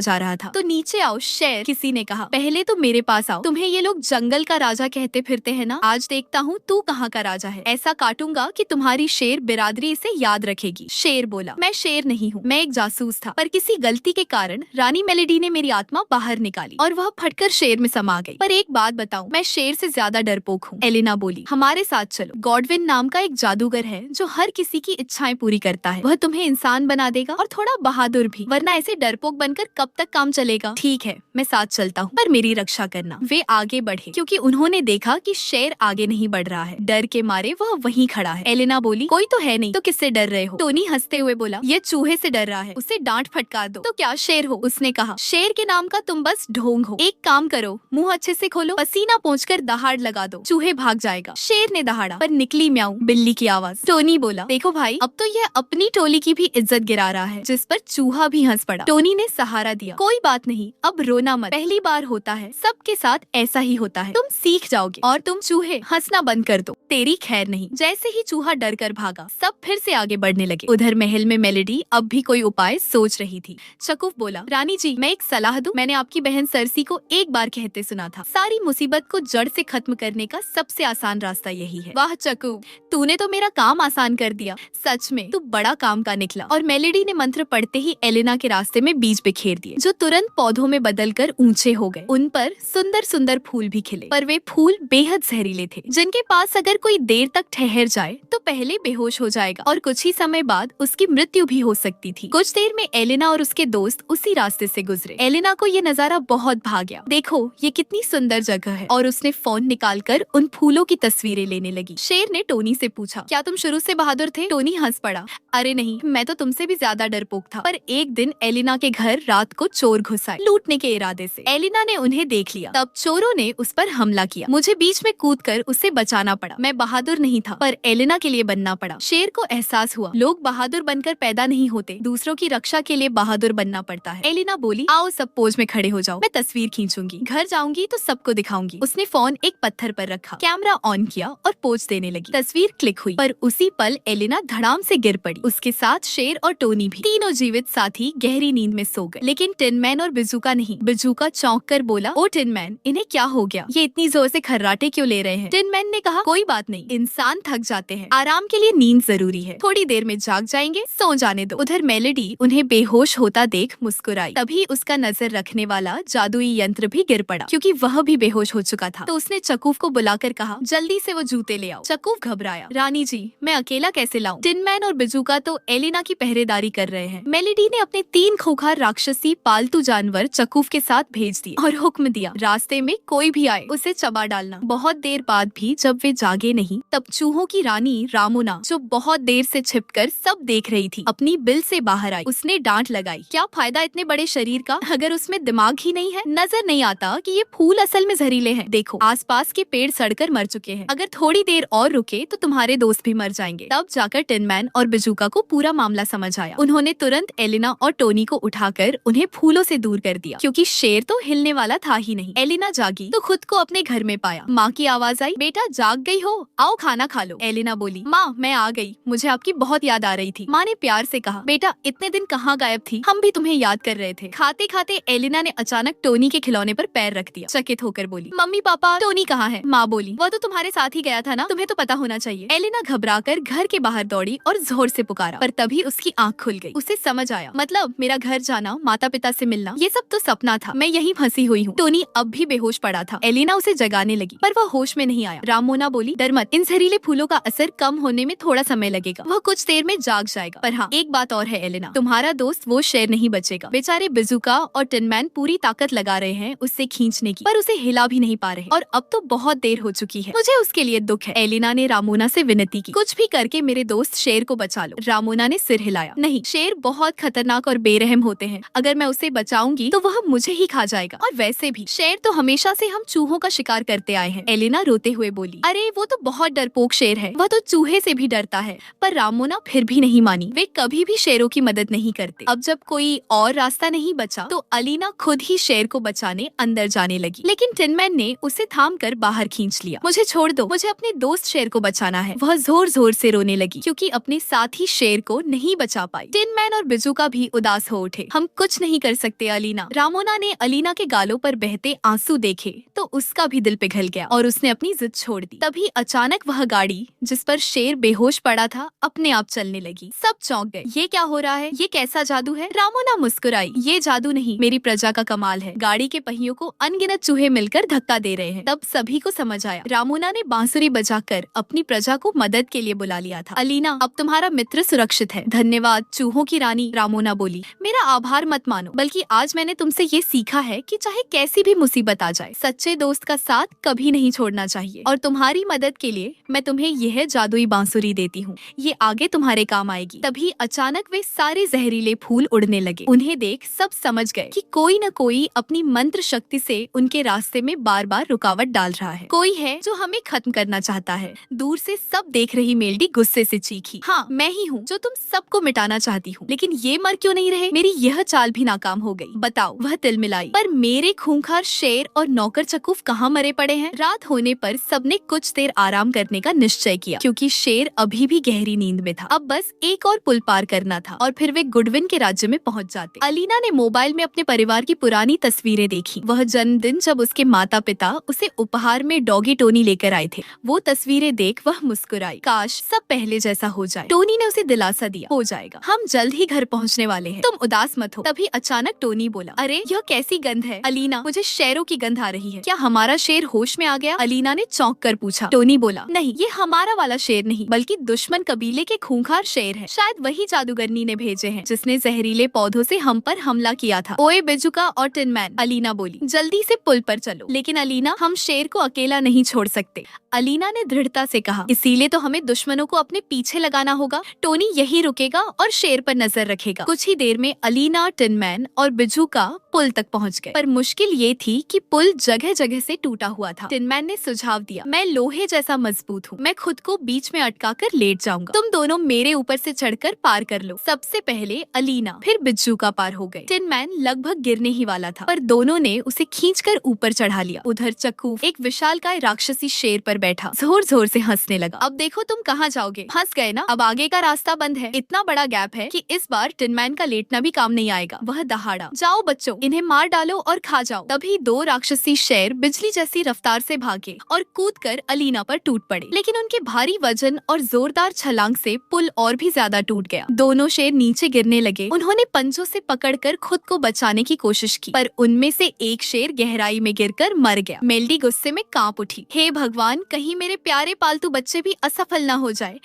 जा रहा था। तो नीचे आओ शेर, किसी ने कहा। पहले तो मेरे पास आओ। तुम्हें ये लोग जंगल का राजा कहते फिरते हैं ना, आज देखता हूँ तू कहाँ का राजा है। ऐसा काटूंगा कि तुम्हारी शेर बिरादरी इसे याद रखेगी। शेर बोला, मैं शेर नहीं हूँ, मैं एक जासूस था, पर किसी गलती के कारण रानी मेलेडी ने मेरी आत्मा बाहर निकाली और वह फटकर शेर में समा गई। पर एक बात बताऊं, मैं शेर से ज्यादा डरपोक हूँ। एलिना बोली, हमारे साथ चलो। गॉडविन नाम का एक जादूगर है जो हर किसी की इच्छाएं पूरी करता है। वह तुम्हें इंसान बना देगा और थोड़ा बहादुर भी, वरना ऐसे डरपोक बनकर कब तक काम चलेगा? ठीक है, मैं साथ चलता हूँ, पर मेरी रक्षा करना। वे आगे बढ़े क्योंकि उन्होंने देखा कि शेर आगे नहीं बढ़ रहा है। डर के मारे वह वहीं खड़ा है। एलिना बोली, कोई तो है नहीं, तो किससे डर रहे हो? टोनी हंसते हुए बोला, ये चूहे से डर रहा है, उसे डांट फटकार दो। तो क्या शेर हो? उसने कहा, शेर के नाम का तुम बस ढोंग हो। एक काम करो, मुंह अच्छे से खोलो, पसीना पोंछकर दहाड़ लगा दो, चूहे भाग जाएगा। शेर ने दहाड़ा, पर निकली म्याऊं बिल्ली की आवाज। टोनी बोला, देखो भाई, अब तो यह अपनी टोली की भी इज्जत गिरा रहा है, जिस पर चूहा भी हंस पड़ा। टोनी ने सहारा दिया, कोई बात नहीं, अब रोना मत, पहली बार होता है, सबके साथ ऐसा ही होता है, तुम सीख जाओगे। और तुम चूहे हंसना बंद कर दो, तेरी खैर नहीं। जैसे ही चूहा डर कर भागा, सब फिर से आगे बढ़ने लगे। उधर महल में मेलेडी अब भी कोई उपाय सोच रही थी। चकूफ बोला, रानी जी, मैं एक सलाह दूं? मैंने आपकी बहन सरसी को एक बार कहते सुना था, सारी मुसीबत को जड़ से खत्म करने का सबसे आसान रास्ता यही है। वाह चकूफ, तूने तो मेरा काम आसान कर दिया। सच में तू बड़ा काम का निकला। और मेलेडी ने मंत्र पढ़ते ही एलिना के रास्ते में बीज बिखेर दिए, जो तुरंत पौधों में बदलकर ऊंचे हो गए। उन पर सुंदर सुंदर फूल भी खिले, पर वे फूल बेहद जहरीले थे, जिनके पास अगर कोई देर तक ठहर जाए तो पहले बेहोश हो जाएगा और कुछ ही समय बाद उसकी मृत्यु भी हो सकती थी। कुछ देर में एलिना और उसके दोस्त उसी रास्ते से गुजरे। एलिना को ये नजारा बहुत भा गया। देखो ये कितनी सुंदर जगह है, और उसने फोन निकालकर उन फूलों की तस्वीरें लेने लगी। शेर ने टोनी से पूछा, क्या तुम शुरू से बहादुर थे? टोनी हंस पड़ा, अरे नहीं, मैं तो तुमसे भी ज्यादा डरपोक था। पर एक दिन एलिना के घर रात को चोर घुस आए, लूटने के इरादे से। एलिना ने उन्हें देख लिया, तब चोरों ने उस पर हमला किया। मुझे बीच में कूदकर उसे बचाना पड़ा। मैं बहादुर नहीं था, पर एलिना के लिए बनना पड़ा। शेर को एहसास हुआ, लोग बहादुर बनकर पैदा नहीं होते, दूसरों की रक्षा के लिए बहादुर बनना पड़ता है। एलिना बोली, आओ सब पोज में खड़े हो जाओ, मैं तस्वीर खींचूंगी, घर जाऊंगी तो सबको दिखाऊंगी। उसने फोन एक पत्थर पर रखा, कैमरा ऑन किया और पोज देने लगी। तस्वीर क्लिक हुई, पर उसी पल एलिना धड़ाम से गिर पड़ी। उसके साथ शेर और टोनी भी। तीनों जीवित साथी गहरी नींद में सो गए, लेकिन टिन मैन और बिजूका नहीं। बिजूका चौंक कर बोला, ओ टिन मैन, इन्हें क्या हो गया? ये इतनी जोर से खर्राटे क्यों ले रहे हैं? टिन मैन ने कहा, कोई बात नहीं, इंसान थक जाते हैं, आराम के लिए नींद जरूरी है, थोड़ी देर में जाग जाएंगे, सो जाने दो। उधर मेलेडी उन्हें बेहोश होता देख मुस्कुराई। तभी उसका नजर रखने वाला जादुई यंत्र भी गिर पड़ा, क्योंकि वह भी बेहोश हो चुका था। तो उसने चकूफ को बुलाकर कहा, जल्दी से वो जूते ले आओ। चकूफ घबराया, रानी जी, मैं अकेला कैसे लाऊं? टिन मैन और बिजूका तो एलिना की पहरेदारी कर रहे हैं। मेलेडी ने अपने 3 खूंखार राक्षसी पालतू जानवर चकूफ के साथ भेज दिए और हुक्म दिया, रास्ते में कोई भी आए उसे चबा डालना। बहुत देर बाद भी जब वे जागे नहीं, तब चूहों की रानी रामुना, जो बहुत देर से छिपकर सब देख रही थी, अपनी बिल से बाहर आई। उसने डांट लगाई, क्या फायदा इतने बड़े शरीर का अगर उसमें दिमाग ही नहीं है? नजर नहीं आता कि ये फूल असल में जहरीले हैं? देखो, आसपास के पेड़ सड़कर मर चुके हैं, अगर थोड़ी देर और रुके तो तुम्हारे दोस्त भी मर जाएंगे। तब जाकर टिन मैन और बिजूका को पूरा मामला समझ आया। उन्होंने तुरंत एलिना और टोनी को उठाकर उन्हें फूलों से दूर कर दिया, क्योंकि शेर तो तो हिलने वाला था ही नहीं। एलिना जागी तो खुद को अपने घर में पाया। माँ की आवाज आई, बेटा जाग गई हो, आओ खाना खा लो। एलिना बोली, माँ मैं आ गई, मुझे आपकी बहुत याद आ रही थी। माँ ने प्यार से कहा, बेटा इतने दिन कहाँ गायब थी, हम भी तुम्हें याद कर रहे थे। खाते खाते एलिना ने अचानक टोनी के खिलौने पर पैर रख दिया। चकित होकर बोली, मम्मी पापा टोनी कहाँ है? माँ बोली, वो तो तुम्हारे साथ ही गया था ना, तुम्हें तो पता होना चाहिए। एलिना घबराकर घर के बाहर दौड़ी और जोर से पुकारा, पर तभी उसकी आँख खुल गई। उसे समझ आया, मतलब मेरा घर जाना, माता पिता से मिलना, ये सब तो सपना था, मैं यहीं फंसी हुई हूँ। टोनी अब भी बेहोश पड़ा था। एलिना उसे जगाने लगी पर वह होश में नहीं आया। रामोना बोली, डर मत, इन जहरीले फूलों का असर कम होने में थोड़ा समय लगेगा, वह कुछ देर में जाग जाएगा। पर हाँ, एक बात और है एलिना, तुम्हारा दोस्त वो शेर नहीं बचेगा। बेचारे बिजुका और टिनमैन पूरी ताकत लगा रहे हैं उससे खींचने की, पर उसे हिला भी नहीं पा रहे और अब तो बहुत देर हो चुकी है। मुझे उसके लिए दुख है। एलिना ने रामोना से विनती की, कुछ भी करके मेरे दोस्त शेर को बचा लो। रामोना ने सिर हिलाया, नहीं, शेर बहुत खतरनाक और बेरहम होते हैं, अगर मैं उसे बचाऊंगी तो वह मुझे ही खा जाएगा, और वैसे भी शेर तो हमेशा से हम चूहों का शिकार करते आए हैं। एलिना रोते हुए बोली, अरे वो तो बहुत डरपोक शेर है, वह तो चूहे से भी डरता है। पर रामोना फिर भी नहीं मानी, वे कभी भी शेरों की मदद नहीं करते। अब जब कोई और रास्ता नहीं बचा तो अलीना खुद ही शेर को बचाने अंदर जाने लगी, लेकिन टिनमैन ने उसे थाम कर बाहर खींच लिया। मुझे छोड़ दो, मुझे अपने दोस्त शेर को बचाना है। वह जोर जोर से रोने लगी क्योंकि अपने साथी शेर को नहीं बचा पाई। टिनमैन और बिजुका भी उदास हो उठे। हम कुछ नहीं कर सकते अलीना। रामोना ने अलीना के गालों पर बहते आंसू देखे तो उसका भी दिल पिघल गया और उसने अपनी जिद छोड़ दी। तभी अचानक वह गाड़ी जिस पर शेर बेहोश पड़ा था अपने आप चलने लगी। सब चौंक गए, ये क्या हो रहा है, ये कैसा जादू है? रामोना मुस्कुराई, ये जादू नहीं, मेरी प्रजा का कमाल है। गाड़ी के पहियों को अनगिनत चूहे मिलकर धक्का दे रहे हैं। तब सभी को समझ आया, रामोना ने बांसुरी बजाकर अपनी प्रजा को मदद के लिए बुला लिया था। अलीना, अब तुम्हारा मित्र सुरक्षित है। धन्यवाद चूहों की रानी, रामोना बोली। मेरा आभार मत मानो, बल्कि आज मैंने तुमसे ये सीखा है कि चाहे कैसी भी मुसीबत आ जाए, सच्चे दोस्त का साथ कभी नहीं छोड़ना चाहिए। और तुम्हारी मदद के लिए मैं तुम्हें यह जादुई बांसुरी देती हूँ, ये आगे तुम्हारे काम आएगी। तभी अचानक वे सारे जहरीले फूल उड़ने लगे। उन्हें देख सब समझ गए कि कोई न कोई अपनी मंत्र शक्ति से उनके रास्ते में बार बार रुकावट डाल रहा है। कोई है जो हमें खत्म करना चाहता है। दूर से सब देख रही मेल्डी गुस्से से चीखी, हाँ मैं ही हूँ जो तुम सबको मिटाना चाहती हूँ, लेकिन ये मर क्यों नहीं रहे? मेरी यह चाल भी नाकाम हो गई। बताओ, वह तिलमिलाई, पर मेरे खूंखार शेर और नौकर चकूफ कहाँ मरे पड़े हैं? रात होने पर सबने कुछ देर आराम करने का निश्चय किया क्योंकि शेर अभी भी गहरी नींद में था। अब बस एक और पुल पार करना था और फिर वे गुडविन के राज्य में पहुंच जाते। अलीना ने मोबाइल में अपने परिवार की पुरानी तस्वीरें देखी। वह जन्मदिन जब उसके माता पिता उसे उपहार में डॉगी टोनी लेकर आए थे, वो तस्वीरें देख वह मुस्कुराई। काश सब पहले जैसा हो जाए। टोनी ने उसे दिलासा दिया, हो जाएगा, हम जल्द ही घर पहुँचने वाले हैं, तुम उदास मत हो। तभी अचानक टोनी बोला, अरे यह कैसी गंध है? अलीना, मुझे शेरों की गंध आ रही है। क्या हमारा शेर होश में आ गया? अलीना ने चौंक कर पूछा। टोनी बोला, नहीं, ये हमारा वाला शेर नहीं, बल्कि दुश्मन कबीले के खूंखार शेर है। शायद वही जादूगरनी ने भेजे हैं जिसने जहरीले पौधों से हम पर हमला किया था। ओए बिजुका और टिनमैन, अलीना बोली, जल्दी से पुल पर चलो। लेकिन अलीना, हम शेर को अकेला नहीं छोड़ सकते, अलीना ने दृढ़ता से कहा। इसीलिए तो हमें दुश्मनों को अपने पीछे लगाना होगा। टोनी यही रुकेगा और शेर पर नजर रखेगा। कुछ ही देर में अलीना, टिनमैन और बिजुका पुल तक पहुंच गए। पर मुश्किल ये थी कि पुल जगह जगह से टूटा हुआ था। टिनमैन ने सुझाव दिया, मैं लोहे जैसा मजबूत हूँ, मैं खुद को बीच में अटका कर लेट जाऊंगा, तुम दोनों मेरे ऊपर से चढ़कर पार कर लो। सबसे पहले अलीना, फिर बिजुका पार हो गए। टिनमैन लगभग गिरने ही वाला था, पर दोनों ने उसे खींचकर ऊपर चढ़ा लिया। उधर चक्कू एक विशालकाय राक्षसी शेर पर बैठा जोर जोर से हंसने लगा। अब देखो तुम कहाँ जाओगे, फंस गए ना, अब आगे का रास्ता बंद है। इतना बड़ा गैप है कि इस बार टिनमैन का लेटना भी काम नहीं आएगा। वह दहाड़ा, जाओ बच्चों, इन्हें मार डालो और खा जाओ। तभी दो राक्षसी शेर बिजली जैसी रफ्तार से भागे और कूदकर अलीना पर टूट पड़े, लेकिन उनके भारी वजन और जोरदार छलांग से पुल और भी ज्यादा टूट गया। दोनों शेर नीचे गिरने लगे। उन्होंने पंजों से पकड़कर खुद को बचाने की कोशिश की, पर उनमें से एक शेर गहराई में गिरकर मर गया। मेल्डी गुस्से में कांप उठी, हे भगवान, कहीं मेरे प्यारे पालतू बच्चे भी असफल न हो जाए।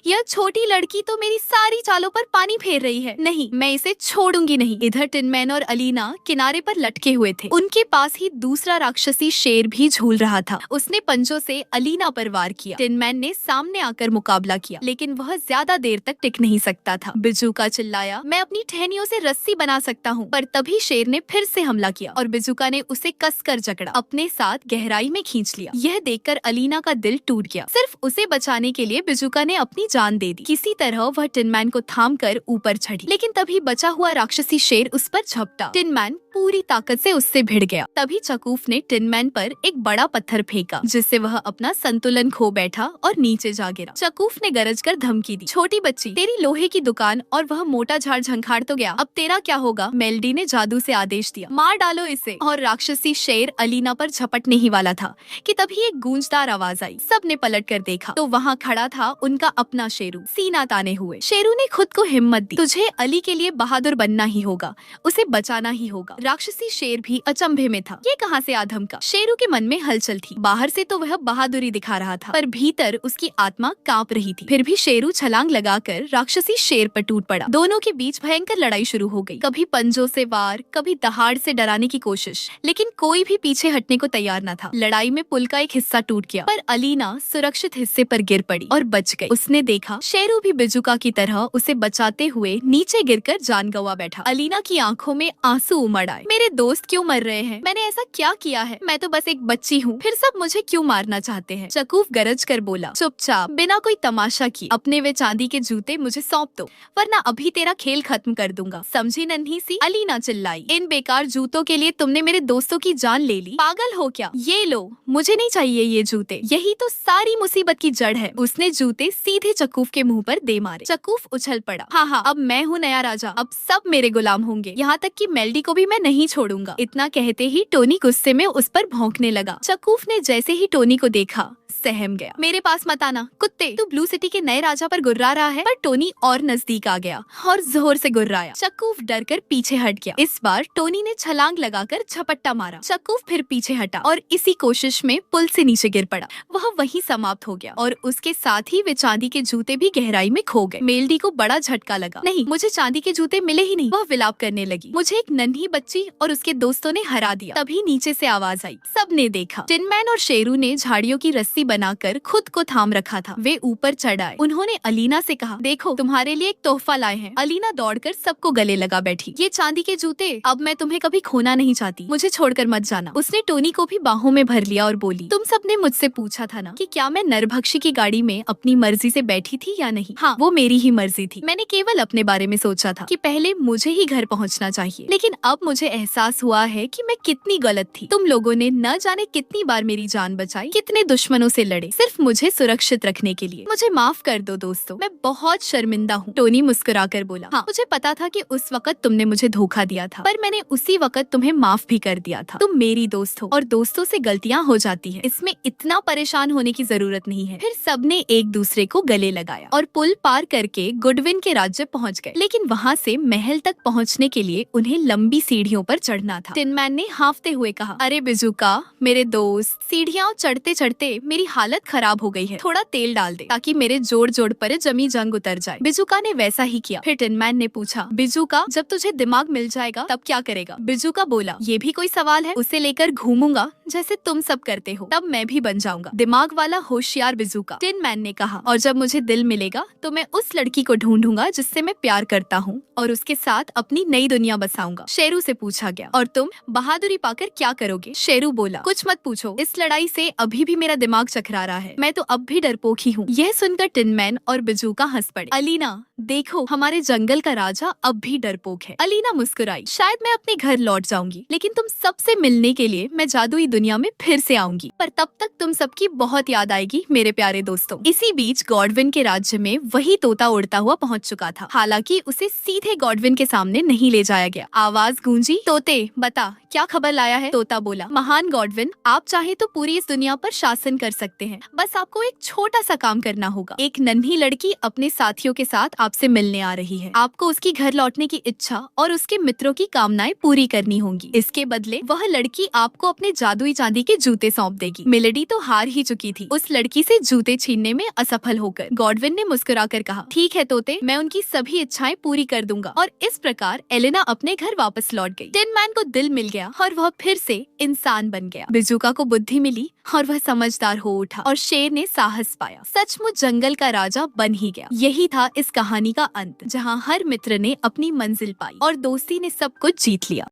यह छोटी लड़की तो मेरी सारी चालों पर पानी फेर रही है। नहीं, मैं इसे छोड़ूंगी नहीं। इधर टिनमैन और अलीना किनारे पर लटके हुए थे। उनके पास ही दूसरा राक्षसी शेर भी झूल रहा था। उसने पंजों से अलीना पर वार किया। टिनमैन ने सामने आकर मुकाबला किया, लेकिन वह ज्यादा देर तक टिक नहीं सकता था। बिजुका चिल्लाया, मैं अपनी टहनियों से रस्सी बना सकता हूँ। पर तभी शेर ने फिर से हमला किया और बिजुका ने उसे कसकर जकड़ा, अपने साथ गहराई में खींच लिया। यह देखकर अलीना का दिल टूट गया। सिर्फ उसे बचाने के लिए बिजुका ने अपनी जान दे दी। किसी तरह वह टिनमैन को थाम कर ऊपर चढ़ी, लेकिन तभी बचा हुआ राक्षसी शेर उस पर झपटा। टिनमैन पूरी ताकत ताकत से उससे भिड़ गया। तभी चकूफ ने टिन मैन पर एक बड़ा पत्थर फेंका, जिससे वह अपना संतुलन खो बैठा और नीचे जा गिरा। चकूफ ने गरज कर धमकी दी, छोटी बच्ची, तेरी लोहे की दुकान और वह मोटा झाड़ झंखाड़ तो गया, अब तेरा क्या होगा? मेलडी ने जादू से आदेश दिया, मार डालो इसे। और राक्षसी शेर अलीना पर झपटने ही वाला था कि तभी एक गूंजदार आवाज आई। सबने पलट कर देखा तो वहाँ खड़ा था उनका अपना शेरू, सीना ताने हुए। शेरू ने खुद को हिम्मत दी, तुझे अली के लिए बहादुर बनना ही होगा, उसे बचाना ही होगा। राक्षसी शेर भी अचंभे में था, ये कहाँ से आधम का? शेरू के मन में हलचल थी। बाहर से तो वह बहादुरी दिखा रहा था, पर भीतर उसकी आत्मा कांप रही थी। फिर भी शेरू छलांग लगाकर राक्षसी शेर पर टूट पड़ा। दोनों के बीच भयंकर लड़ाई शुरू हो गई। कभी पंजों से वार, कभी दहाड़ से डराने की कोशिश, लेकिन कोई भी पीछे हटने को तैयार न था। लड़ाई में पुल का एक हिस्सा टूट गया, पर अलीना सुरक्षित हिस्से पर गिर पड़ी और बच गई। उसने देखा शेरू भी बिजुका की तरह उसे बचाते हुए नीचे गिरकर जान गंवा बैठा। अलीना की आंखों में आंसू उमड़ आए। मेरे दोस्त क्यों मर रहे हैं? मैंने ऐसा क्या किया है? मैं तो बस एक बच्ची हूँ, फिर सब मुझे क्यों मारना चाहते हैं? चकूफ गरज कर बोला, चुपचाप बिना कोई तमाशा किए अपने वे चांदी के जूते मुझे सौंप दो, वरना अभी तेरा खेल खत्म कर दूंगा, समझी नन्ही सी? अलीना चिल्लाई, इन बेकार जूतों के लिए तुमने मेरे दोस्तों की जान ले ली? पागल हो क्या? ये लो, मुझे नहीं चाहिए ये जूते, यही तो सारी मुसीबत की जड़ है। उसने जूते सीधे चकूफ के मुंह पर दे मारे। चकूफ उछल पड़ा, हाँ, अब मैं हूँ नया राजा, अब सब मेरे गुलाम होंगे, यहाँ तक कि मेलडी को भी मैं नहीं छोड़ूंगा। इतना कहते ही टोनी गुस्से में उस पर भौंकने लगा। चकूफ ने जैसे ही टोनी को देखा सहम गया। मेरे पास मत आना कुत्ते, तू ब्लू सिटी के नए राजा पर गुर्रा रहा है। पर टोनी और नजदीक आ गया और जोर से गुर्राया। चकूफ डर कर पीछे हट गया। इस बार टोनी ने छलांग लगाकर झपट्टा मारा। चकूफ फिर पीछे हटा और इसी कोशिश में पुल से नीचे गिर पड़ा। वह वहीं समाप्त हो गया और उसके साथ ही वे चांदी के जूते भी गहराई में खो गए। मेलडी को बड़ा झटका लगा, नहीं, मुझे चांदी के जूते मिले ही नहीं। वह विलाप करने लगी, मुझे एक नन्ही बच्ची और उसके दोस्तों ने हरा दिया। तभी नीचे से आवाज आई, सबने देखा टिन मैन और शेरू ने झाड़ियों की रस्सी बनाकर खुद को थाम रखा था। वे ऊपर चढ़ आए। उन्होंने अलीना से कहा, देखो तुम्हारे लिए एक तोहफा लाए हैं। अलीना दौड़कर सबको गले लगा बैठी, ये चांदी के जूते, अब मैं तुम्हें कभी खोना नहीं चाहती, मुझे छोड़कर मत जाना। उसने टोनी को भी बाहों में भर लिया और बोली, तुम सबने मुझसे पूछा था ना कि क्या मैं नरभक्षी की गाड़ी में अपनी मर्जी से बैठी थी या नहीं? हाँ, वो मेरी ही मर्जी थी। मैंने केवल अपने बारे में सोचा था कि पहले मुझे ही घर पहुँचना चाहिए, लेकिन अब मुझे एहसास हुआ है कि मैं कितनी गलत थी। तुम लोगों ने न जाने कितनी बार मेरी जान बचाई, कितने दुश्मनों से लड़े, सिर्फ मुझे सुरक्षित रखने के लिए। मुझे माफ कर दो दोस्तों, मैं बहुत शर्मिंदा हूँ। टोनी मुस्कुराकर बोला, हाँ, मुझे पता था कि उस वक्त तुमने मुझे धोखा दिया था, पर मैंने उसी वक्त तुम्हें माफ भी कर दिया था। तुम मेरी दोस्त हो और दोस्तों से गलतियाँ हो जाती है, इसमें इतना परेशान होने की जरूरत नहीं है। फिर सबने एक दूसरे को गले लगाया और पुल पार करके गुडविन के राज्य पहुँच गए। लेकिन वहाँ से महल तक पहुँचने के लिए उन्हें लंबी सीढ़ियों पर चढ़ना था। टिन मैन ने हाँफते हुए कहा, अरे बिजुका मेरे दोस्त, सीढ़ियाँ चढ़ते चढ़ते मेरी हालत खराब हो गई है, थोड़ा तेल डाल दे ताकि मेरे जोड़ जोड़ पर जमी जंग उतर जाए। बिजुका ने वैसा ही किया। फिर टिन मैन ने पूछा, बिजुका जब तुझे दिमाग मिल जाएगा तब क्या करेगा? बिजुका बोला, ये भी कोई सवाल है? उसे लेकर घूमूंगा जैसे तुम सब करते हो, तब मैं भी बन जाऊंगा दिमाग वाला होशियार बिजुका। टिन मैन ने कहा, और जब मुझे दिल मिलेगा तो मैं उस लड़की को ढूंढूंगा जिससे मैं प्यार करता हूँ और उसके साथ अपनी नई दुनिया बसाऊंगा। शेरू से पूछा गया, और तुम बहादुरी पाकर क्या करोगे? शेरू बोला, कुछ मत पूछो, इस लड़ाई से अभी भी मेरा दिमाग चकरा रहा है, मैं तो अब भी डरपोक ही हूँ। यह सुनकर टिन मैन और बिजुका हंस पड़े। अलीना देखो, हमारे जंगल का राजा अब भी डरपोक है। अलीना मुस्कुराई, शायद मैं अपने घर लौट जाऊंगी, लेकिन तुम सबसे मिलने के लिए मैं जादुई दुनिया में फिर से आऊंगी, पर तब तक तुम सबकी बहुत याद आएगी मेरे प्यारे दोस्तों। इसी बीच गॉडविन के राज्य में वही तोता उड़ता हुआ पहुंच चुका था। हालांकि उसे सीधे गॉडविन के सामने नहीं ले जाया गया। आवाज गूंजी, तोते बता क्या खबर लाया है? तोता बोला, महान गॉडविन, आप चाहे तो पूरी इस दुनिया पर शासन कर सकते हैं, बस आपको एक छोटा सा काम करना होगा। एक नन्ही लड़की अपने साथियों के साथ आपसे मिलने आ रही है। आपको उसकी घर लौटने की इच्छा और उसके मित्रों की कामनाएं पूरी करनी होंगी। इसके बदले वह लड़की आपको अपने जादुई चांदी के जूते सौंप देगी। मिलेडी तो हार ही चुकी थी उस लड़की से जूते छीनने में असफल होकर। गॉडविन ने मुस्कुराकर कहा, ठीक है तोते, मैं उनकी सभी इच्छाएं पूरी कर दूंगा। और इस प्रकार एलेना अपने घर वापस लौट गई। टिन मैन को दिल मिल गया और वह फिर से इंसान बन गया। बिजुका को बुद्धि मिली और वह समझदार हो उठा और शेर ने साहस पाया। सचमुच जंगल का राजा बन ही गया। यही था इस कहानी का अंत, जहाँ हर मित्र ने अपनी मंजिल पाई और दोस्ती ने सब कुछ जीत लिया।